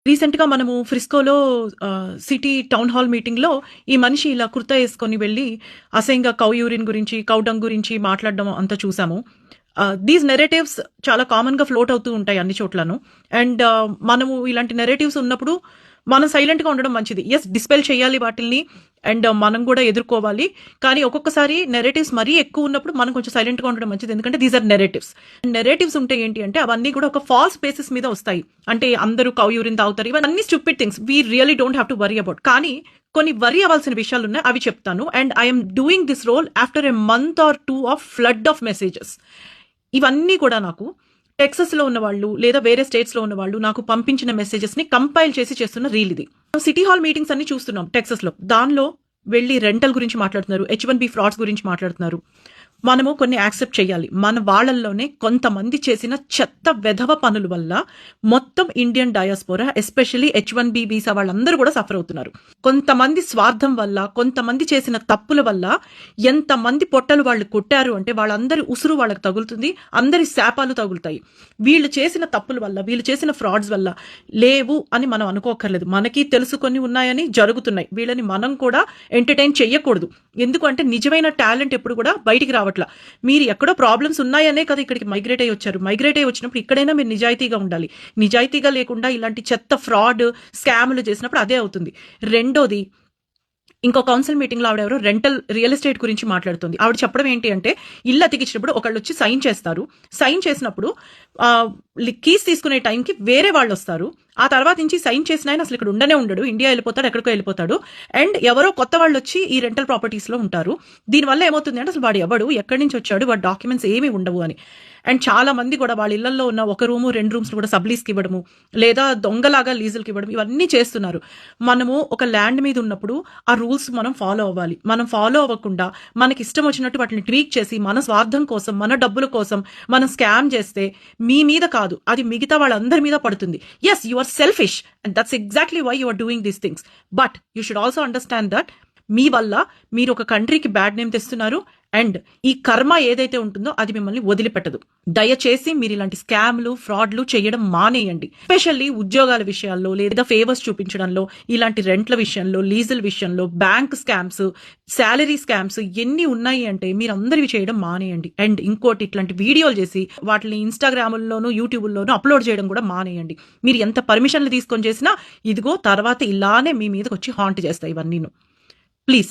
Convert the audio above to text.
రీసెంట్‌గా మనము ఫ్రిస్కోలో city town hall మీటింగ్‌లో ఈ మనిషి ఇలా కుర్తా యేసుకొని వెళ్లి అసహ్యంగా కౌ యూరిన్ గురించి, కౌ డంగ్ గురించి మాట్లాడడం అంతా చూసాము. దీస్ నెరేటివ్స్ చాలా కామన్‌గా ఫ్లోట్ అవుతూ ఉంటాయి అన్ని చోట్లను. అండ్ మనము ఇలాంటి నెరేటివ్స్ ఉన్నప్పుడు మనం సైలెంట్‌గా ఉండడం మంచిది. యెస్, డిస్పెల్ చేయాలి వాటిల్ని. అండ్ మనం కూడా ఎదుర్కోవాలి. కానీ ఒక్కొక్కసారి నెరేటివ్స్ మరీ ఎక్కువ ఉన్నప్పుడు మనం కొంచెం సైలెంట్‌గా ఉండడం మంచిది. ఎందుకంటే దీస్ ఆర్ నెరేటివ్స్. నెరేటివ్స్ ఉంటే ఏంటి అంటే అవన్నీ కూడా ఒక ఫాల్స్ బేసిస్ మీద వస్తాయి. అంటే అందరూ కౌ యూరిన్ తాగుతారు. ఇవన్నీ stupid things. We really don't have to worry about. కానీ కొన్ని వరీ అవ్వాల్సిన విషయాలున్నాయి. అవి చెప్తాను. And I'm doing this role after a month or 2 of flood of messages. ఇవన్నీ కూడా నాకు టెక్సస్‌లో ఉన్నవాళ్ళు లేదా వేరే స్టేట్స్‌లో ఉన్నవాళ్ళు నాకు పంపించిన మెసేజెస్‌ని కంపైల్ చేసి చేస్తున్న రీల్ ఇది. సిటీ హాల్ మీటింగ్స్ అన్ని చూస్తున్నాం టెక్సస్‌లో. దానిలో వెళ్లి రెంటల్ గురించి మాట్లాడుతున్నారు. H1B ఫ్రాడ్స్ గురించి మాట్లాడుతున్నారు. మనము కొన్ని యాక్సెప్ట్ చేయాలి. మన వాళ్ళల్లోనే కొంతమంది చేసిన చెత్త వెధవ పనుల వల్ల మొత్తం Indian diaspora especially H1B visa వాళ్ళందరూ కూడా సఫర్ అవుతున్నారు. కొంతమంది స్వార్థం వల్ల, కొంతమంది చేసిన తప్పుల వల్ల ఎంతమంది పొట్టలు వాళ్ళు కొట్టారు అంటే వాళ్ళందరి ఉసురు వాళ్ళకి తగులుతుంది. అందరి శాపాలు తగులుతాయి. వీళ్ళు చేసిన తప్పుల వల్ల, వీళ్ళు చేసిన ఫ్రాడ్స్ వల్ల లేవు అని మనం అనుకోకర్లేదు. మనకి తెలుసుకొని ఉన్నాయని జరుగుతున్నాయి. వీళ్ళని మనం కూడా ఎంటర్టైన్ చెయ్యకూడదు. ఎందుకంటే నిజమైన టాలెంట్ ఎప్పుడు కూడా బయటికి రావట్లా. మీరు ఎక్కడో ప్రాబ్లమ్స్ ఉన్నాయనే కదా ఇక్కడికి మైగ్రేట్ అయ్యి వచ్చారు. మైగ్రేట్ అయ్యి వచ్చినప్పుడు ఇక్కడైనా మీరు నిజాయితీగా ఉండాలి. నిజాయితీగా లేకుండా ఇలాంటి చెత్త ఫ్రాడ్ స్కామ్లు చేసినప్పుడు అదే అవుతుంది. రెండోది, ఇంకో కౌన్సిల్ మీటింగ్ లో ఆవిడ రెంటల్ రియల్ ఎస్టేట్ గురించి మాట్లాడుతుంది. ఆవిడ చెప్పడం ఏంటి అంటే ఇల్లు అతికిచ్చినప్పుడు ఒకళ్ళు వచ్చి సైన్ చేస్తారు. సైన్ చేసినప్పుడు కీస్ తీసుకునే టైంకి వేరే వాళ్ళు వస్తారు. ఆ తర్వాత నుంచి సైన్ చేసిన ఆయన అసలు ఇక్కడ ఉండనే ఉండడు. ఇండియా వెళ్ళిపోతాడు, ఎక్కడికో వెళ్ళిపోతాడు. అండ్ ఎవరో కొత్త వాళ్ళు వచ్చి ఈ రెంటల్ ప్రాపర్టీస్ లో ఉంటారు. దీనివల్ల ఏమవుతుంది అంటే అసలు వాడు ఎవడు, ఎక్కడి నుంచి వచ్చాడు, వాడి డాక్యుమెంట్స్ ఏమీ ఉండవు అని. అండ్ చాలా మంది కూడా వాళ్ళ ఇళ్లలో ఉన్న ఒక రూము 2 రూమ్స్ కూడా సబ్లీస్కి ఇవ్వడము లేదా దొంగలాగా లీజులకి ఇవ్వడం ఇవన్నీ చేస్తున్నారు. మనము ఒక ల్యాండ్ మీద ఉన్నప్పుడు ఆ రూల్స్ మనం ఫాలో అవ్వాలి. మనం ఫాలో అవ్వకుండా మనకి ఇష్టం వచ్చినట్టు వాటిని ట్వీక్ చేసి మన స్వార్థం కోసం, మన డబ్బుల కోసం మనం స్కామ్ చేస్తే మీ మీద కాదు, అది మిగతా వాళ్ళందరి మీద పడుతుంది. Yes, you are selfish and that's exactly why you are doing these things. But you should also understand that మీ వల్ల మీరు ఒక కంట్రీకి బ్యాడ్ నేమ్ తెస్తున్నారు. అండ్ ఈ కర్మ ఏదైతే ఉంటుందో అది మిమ్మల్ని వదిలిపెట్టదు. దయచేసి మీరు ఇలాంటి స్కామ్లు, ఫ్రాడ్లు చేయడం మానేయండి. ఎస్పెషల్లీ ఉద్యోగాల విషయాల్లో లేదా ఫేవర్స్ చూపించడంలో, ఇలాంటి రెంట్ల విషయంలో, లీజల్ విషయంలో, బ్యాంక్ స్కామ్స్, శాలరీ స్కామ్స్ ఎన్ని ఉన్నాయి అంటే మీరందరివి చేయడం మానేయండి. అండ్ ఇంకోటి, ఇట్లాంటి వీడియోలు చేసి వాటిని ఇన్స్టాగ్రామ్లోను, యూట్యూబ్లోను అప్లోడ్ చేయడం కూడా మానేయండి. మీరు ఎంత పర్మిషన్లు తీసుకొని చేసినా ఇదిగో తర్వాత ఇలానే మీ మీదకి వచ్చి హాంట్ చేస్తాయి ఇవన్నీను. ప్లీజ్